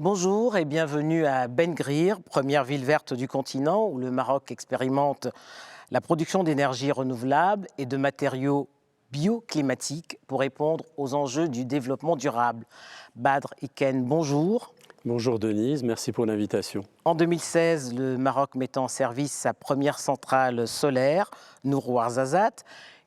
Bonjour et bienvenue à Ben Guerir, première ville verte du continent où le Maroc expérimente la production d'énergie renouvelable et de matériaux bioclimatiques pour répondre aux enjeux du développement durable. Badr Iken, bonjour. Bonjour Denise, merci pour l'invitation. En 2016, le Maroc met en service sa première centrale solaire, Nour Ouarzazate.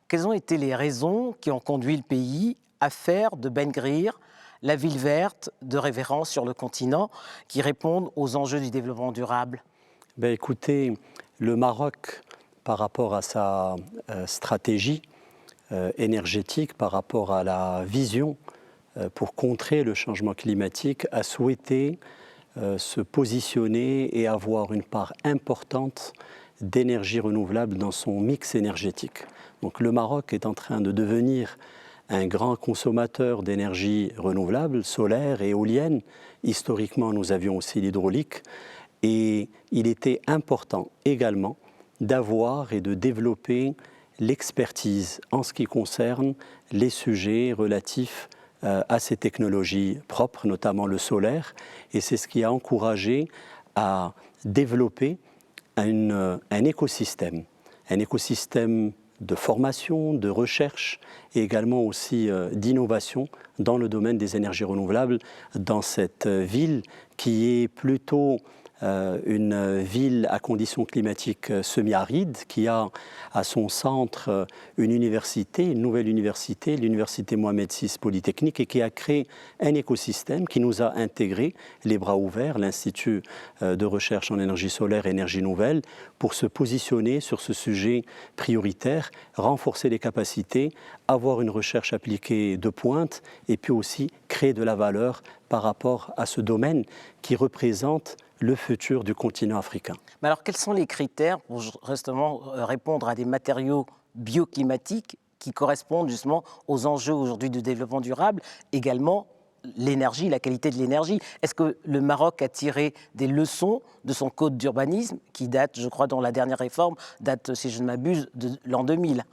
Quelles ont été les raisons qui ont conduit le pays à faire de Ben Guerir la ville verte de référence sur le continent qui répondent aux enjeux du développement durable? Écoutez, le Maroc, par rapport à sa stratégie énergétique, par rapport à la vision pour contrer le changement climatique, a souhaité se positionner et avoir une part importante d'énergie renouvelable dans son mix énergétique. Donc le Maroc est en train de devenir un grand consommateur d'énergie renouvelable, solaire et éolienne. Historiquement, nous avions aussi l'hydraulique. Et il était important également d'avoir et de développer l'expertise en ce qui concerne les sujets relatifs à ces technologies propres, notamment le solaire. Et c'est ce qui a encouragé à développer un écosystème de formation, de recherche et également aussi d'innovation dans le domaine des énergies renouvelables dans cette ville qui est plutôt une ville à conditions climatiques semi-arides qui a à son centre une université, une nouvelle université, l'université Mohamed VI Polytechnique, et qui a créé un écosystème qui nous a intégrés les bras ouverts, l'Institut de recherche en énergie solaire et énergie nouvelle, pour se positionner sur ce sujet prioritaire, renforcer les capacités, avoir une recherche appliquée de pointe et puis aussi créer de la valeur par rapport à ce domaine qui représente le futur du continent africain. Mais alors, quels sont les critères pour justement répondre à des matériaux bioclimatiques qui correspondent justement aux enjeux aujourd'hui du développement durable, également l'énergie, la qualité de l'énergie? Est-ce que le Maroc a tiré des leçons de son code d'urbanisme qui date, je crois, dans la dernière réforme, date, si je ne m'abuse, de l'an 2000?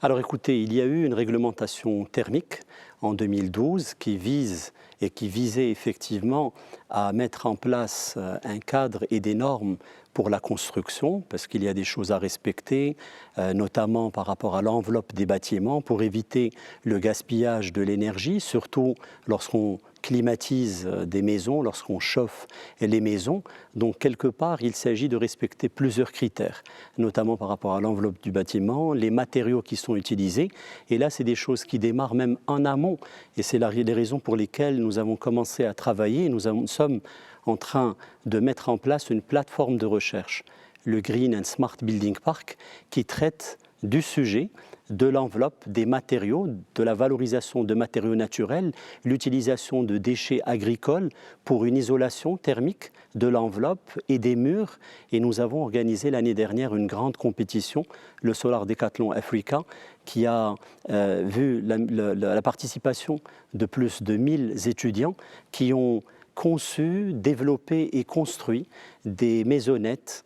Alors écoutez, il y a eu une réglementation thermique en 2012 qui visait effectivement à mettre en place un cadre et des normes pour la construction, parce qu'il y a des choses à respecter, notamment par rapport à l'enveloppe des bâtiments, pour éviter le gaspillage de l'énergie, surtout lorsqu'on climatise des maisons, lorsqu'on chauffe les maisons. Donc, quelque part, il s'agit de respecter plusieurs critères, notamment par rapport à l'enveloppe du bâtiment, les matériaux qui sont utilisés. Et là, c'est des choses qui démarrent même en amont. Et c'est les raisons pour lesquelles nous avons commencé à travailler. Nous sommes en train de mettre en place une plateforme de recherche, le Green and Smart Building Park, qui traite du sujet de l'enveloppe, des matériaux, de la valorisation de matériaux naturels, l'utilisation de déchets agricoles pour une isolation thermique de l'enveloppe et des murs. Et nous avons organisé l'année dernière une grande compétition, le Solar Decathlon Africa, qui a vu la participation de plus de 1000 étudiants qui ont conçu, développé et construit des maisonnettes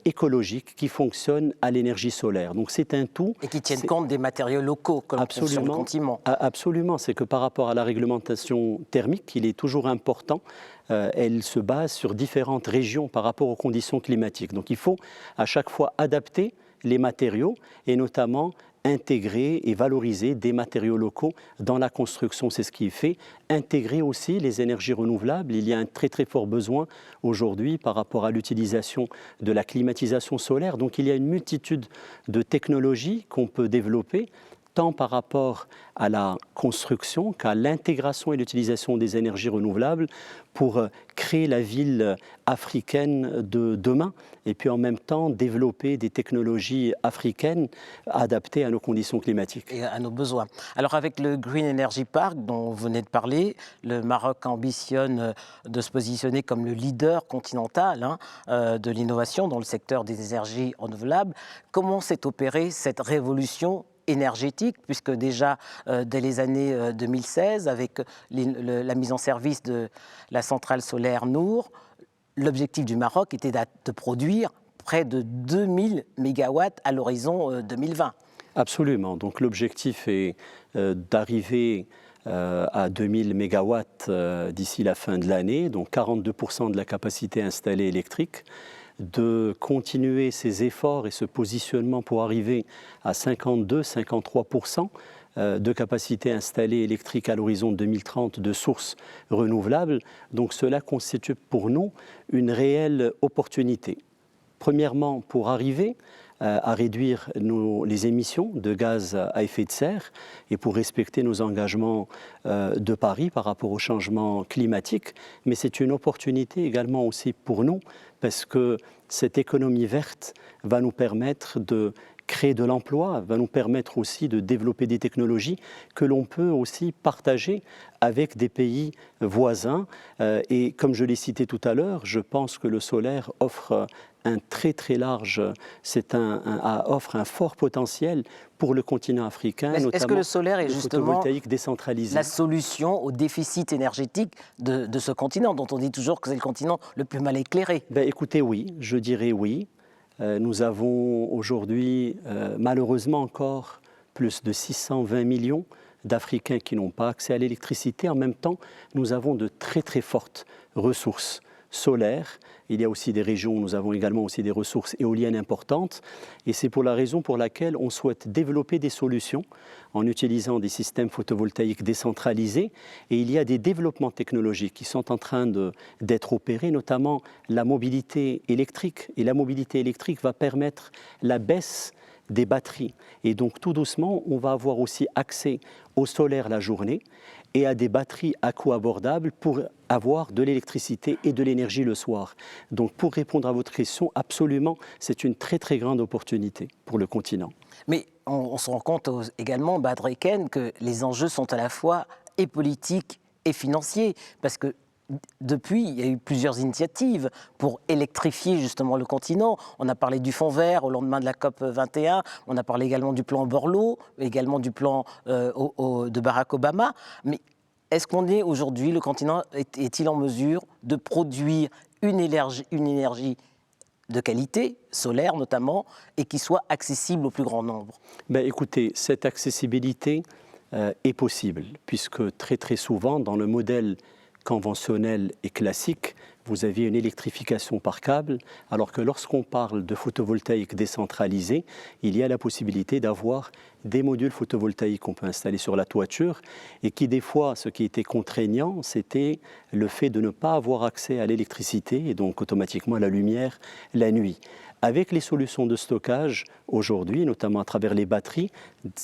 écologiques qui fonctionnent à l'énergie solaire. Donc c'est un tout. Et qui tiennent compte des matériaux locaux, comme sur le continent. Absolument, c'est que par rapport à la réglementation thermique, il est toujours important, elle se base sur différentes régions par rapport aux conditions climatiques. Donc il faut à chaque fois adapter les matériaux et notamment intégrer et valoriser des matériaux locaux dans la construction. C'est ce qui est fait. Intégrer aussi les énergies renouvelables. Il y a un très très fort besoin aujourd'hui par rapport à l'utilisation de la climatisation solaire. Donc il y a une multitude de technologies qu'on peut développer, tant par rapport à la construction qu'à l'intégration et l'utilisation des énergies renouvelables pour créer la ville africaine de demain et puis en même temps développer des technologies africaines adaptées à nos conditions climatiques. Et à nos besoins. Alors avec le Green Energy Park dont vous venez de parler, le Maroc ambitionne de se positionner comme le leader continental de l'innovation dans le secteur des énergies renouvelables. Comment s'est opérée cette révolution énergétique, puisque déjà dès les années 2016, avec la mise en service de la centrale solaire Nour, l'objectif du Maroc était de produire près de 2000 mégawatts à l'horizon 2020. Absolument. Donc l'objectif est d'arriver à 2000 MW d'ici la fin de l'année, donc 42% de la capacité installée électrique, de continuer ces efforts et ce positionnement pour arriver à 52-53% de capacité installée électrique à l'horizon 2030 de sources renouvelables. Donc cela constitue pour nous une réelle opportunité. Premièrement, pour arriver à réduire les émissions de gaz à effet de serre et pour respecter nos engagements de Paris par rapport au changement climatique. Mais c'est une opportunité également aussi pour nous parce que cette économie verte va nous permettre de créer de l'emploi, va nous permettre aussi de développer des technologies que l'on peut aussi partager avec des pays voisins. Et comme je l'ai cité tout à l'heure, je pense que le solaire offre un très très large, offre un fort potentiel pour le continent africain. Est-ce que le solaire est le justement photovoltaïque décentralisé. La solution au déficit énergétique de ce continent, dont on dit toujours que c'est le continent le plus mal éclairé? Écoutez, oui, je dirais oui. Nous avons aujourd'hui malheureusement encore plus de 620 millions d'Africains qui n'ont pas accès à l'électricité. En même temps, nous avons de très très fortes ressources solaires. Il y a aussi des régions où nous avons également aussi des ressources éoliennes importantes. Et c'est pour la raison pour laquelle on souhaite développer des solutions en utilisant des systèmes photovoltaïques décentralisés. Et il y a des développements technologiques qui sont en train d'être opérés, notamment la mobilité électrique. Et la mobilité électrique va permettre la baisse des batteries. Et donc tout doucement, on va avoir aussi accès au solaire la journée et à des batteries à coût abordable pour avoir de l'électricité et de l'énergie le soir. Donc pour répondre à votre question, absolument, c'est une très très grande opportunité pour le continent. Mais on se rend compte également, Badr Eken, que les enjeux sont à la fois et politiques et financiers, parce que depuis, il y a eu plusieurs initiatives pour électrifier justement le continent. On a parlé du Fonds vert au lendemain de la COP 21, on a parlé également du plan Borloo, également du plan de Barack Obama. Mais est-ce qu'on est aujourd'hui, le continent est-il en mesure de produire une énergie de qualité, solaire notamment, et qui soit accessible au plus grand nombre? Écoutez, cette accessibilité est possible, puisque très très souvent, dans le modèle conventionnel et classique, vous aviez une électrification par câble, alors que lorsqu'on parle de photovoltaïque décentralisé, il y a la possibilité d'avoir des modules photovoltaïques qu'on peut installer sur la toiture et qui, des fois, ce qui était contraignant, c'était le fait de ne pas avoir accès à l'électricité et donc automatiquement à la lumière la nuit. Avec les solutions de stockage, aujourd'hui, notamment à travers les batteries,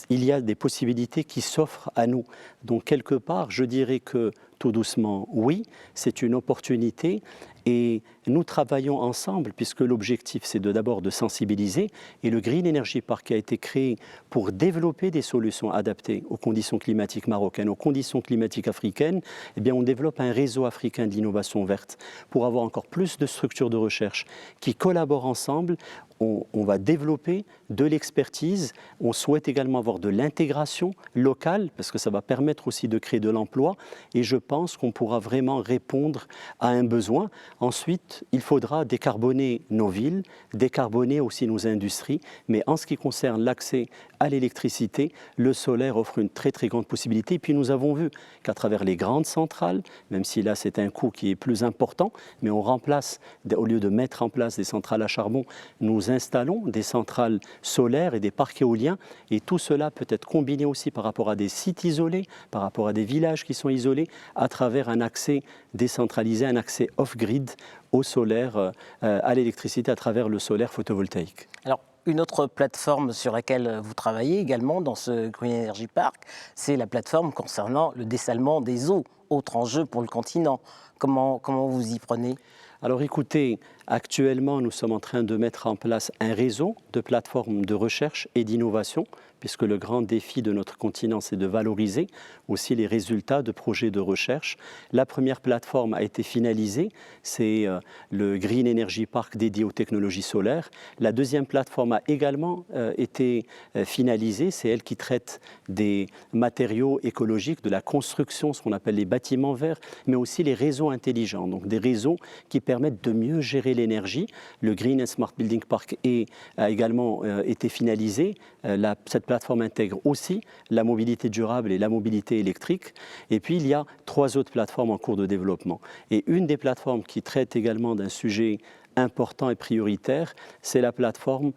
il y a des possibilités qui s'offrent à nous. Donc, quelque part, je dirais que tout doucement, oui, c'est une opportunité et nous travaillons ensemble puisque l'objectif, c'est d'abord de sensibiliser et le Green Energy Park a été créé pour développer des solutions adaptées aux conditions climatiques marocaines, aux conditions climatiques africaines. Eh bien, on développe un réseau africain de l'innovation verte pour avoir encore plus de structures de recherche qui collaborent ensemble. On va développer de l'expertise, on souhaite également avoir de l'intégration locale parce que ça va permettre aussi de créer de l'emploi et je pense qu'on pourra vraiment répondre à un besoin. Ensuite, il faudra décarboner nos villes, décarboner aussi nos industries, mais en ce qui concerne l'accès à l'électricité, le solaire offre une très très grande possibilité. Et puis nous avons vu qu'à travers les grandes centrales, même si là c'est un coût qui est plus important, mais on remplace, au lieu de mettre en place des centrales à charbon, nous installons des centrales solaires et des parcs éoliens et tout cela peut être combiné aussi par rapport à des sites isolés, par rapport à des villages qui sont isolés, à travers un accès décentralisé, un accès off-grid au solaire, à l'électricité à travers le solaire photovoltaïque. Alors, une autre plateforme sur laquelle vous travaillez également dans ce Green Energy Park, c'est la plateforme concernant le dessalement des eaux, autre enjeu pour le continent. Comment vous y prenez ? Alors écoutez, actuellement nous sommes en train de mettre en place un réseau de plateformes de recherche et d'innovation, puisque le grand défi de notre continent, c'est de valoriser aussi les résultats de projets de recherche. La première plateforme a été finalisée, c'est le Green Energy Park dédié aux technologies solaires. La deuxième plateforme a également été finalisée, c'est elle qui traite des matériaux écologiques, de la construction, ce qu'on appelle les bâtiments verts, mais aussi les réseaux intelligents, donc des réseaux qui permettent de mieux gérer gérer l'énergie. Le Green and Smart Building Park a également été finalisé. Cette plateforme intègre aussi la mobilité durable et la mobilité électrique. Et puis, il y a 3 autres plateformes en cours de développement. Et une des plateformes qui traite également d'un sujet important et prioritaire, c'est la plateforme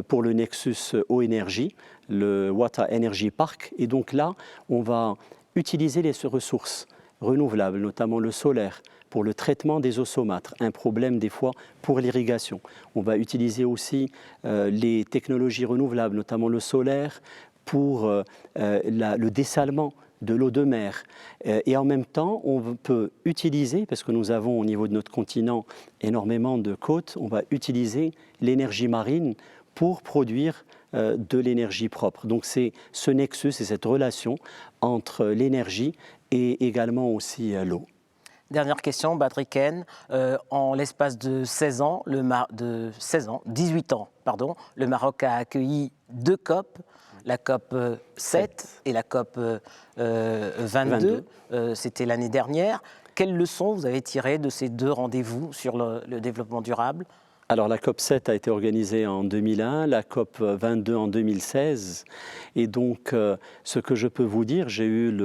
pour le Nexus Eau Énergie, le Water Energy Park. Et donc là, on va utiliser les ressources renouvelables, notamment le solaire, pour le traitement des eaux saumâtres, un problème des fois pour l'irrigation. On va utiliser aussi les technologies renouvelables, notamment le solaire, pour le dessalement de l'eau de mer. Et en même temps, on peut utiliser, parce que nous avons au niveau de notre continent énormément de côtes, on va utiliser l'énergie marine pour produire de l'énergie propre. Donc c'est ce nexus et cette relation entre l'énergie et également aussi l'eau. Dernière question, Batriken. En l'espace de 18 ans, le Maroc a accueilli 2 COP, la COP 7 et la COP 22. C'était l'année dernière. Quelles leçons vous avez tirées de ces 2 rendez-vous sur le développement durable ? Alors la COP 7 a été organisée en 2001, la COP 22 en 2016. Et donc ce que je peux vous dire, j'ai eu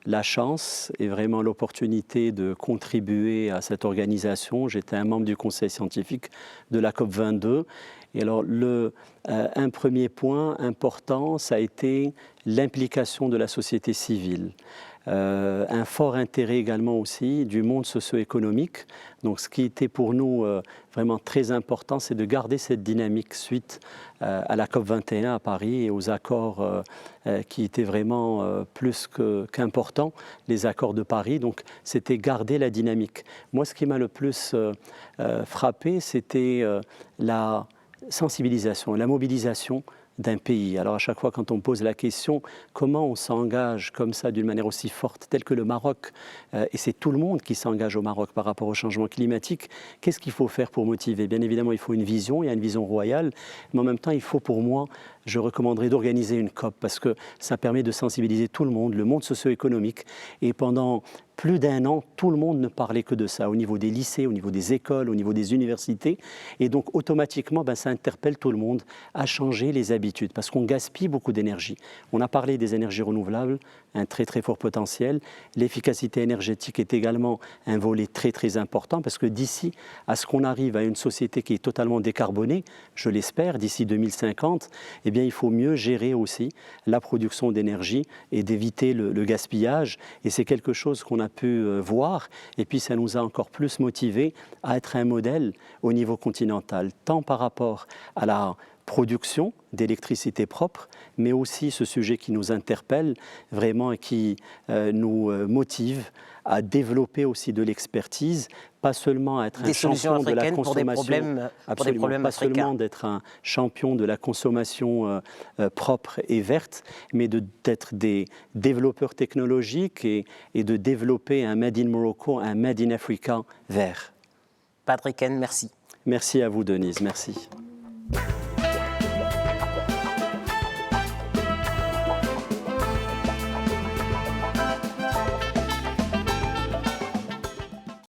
la chance et vraiment l'opportunité de contribuer à cette organisation. J'étais un membre du conseil scientifique de la COP 22. Et alors un premier point important, ça a été l'implication de la société civile. Un fort intérêt également aussi du monde socio-économique. Donc ce qui était pour nous vraiment très important, c'est de garder cette dynamique suite à la COP 21 à Paris et aux accords qui étaient vraiment plus qu'importants, les accords de Paris. Donc c'était garder la dynamique. Moi, ce qui m'a le plus frappé, c'était la sensibilisation, la mobilisation d'un pays. Alors à chaque fois quand on pose la question comment on s'engage comme ça d'une manière aussi forte telle que le Maroc, et c'est tout le monde qui s'engage au Maroc par rapport au changement climatique, qu'est-ce qu'il faut faire pour motiver? Bien évidemment il faut une vision, il y a une vision royale, mais en même temps il faut pour moi, je recommanderais d'organiser une COP parce que ça permet de sensibiliser tout le monde socio-économique, et pendant plus d'1 an, tout le monde ne parlait que de ça, au niveau des lycées, au niveau des écoles, au niveau des universités. Et donc, automatiquement, ça interpelle tout le monde à changer les habitudes, parce qu'on gaspille beaucoup d'énergie. On a parlé des énergies renouvelables, un très très fort potentiel. L'efficacité énergétique est également un volet très très important, parce que d'ici à ce qu'on arrive à une société qui est totalement décarbonée, je l'espère, d'ici 2050, eh bien, il faut mieux gérer aussi la production d'énergie et d'éviter le gaspillage. Et c'est quelque chose qu'on a pu voir, et puis ça nous a encore plus motivés à être un modèle au niveau continental, tant par rapport à la production d'électricité propre, mais aussi ce sujet qui nous interpelle vraiment et qui nous motive à développer aussi de l'expertise, pas seulement à être un champion de la consommation, absolument, pas seulement d'être un champion de la consommation propre et verte, mais d'être des développeurs technologiques et de développer un Made in Morocco, un Made in Africa vert. Batriken, merci. Merci à vous, Denise, merci.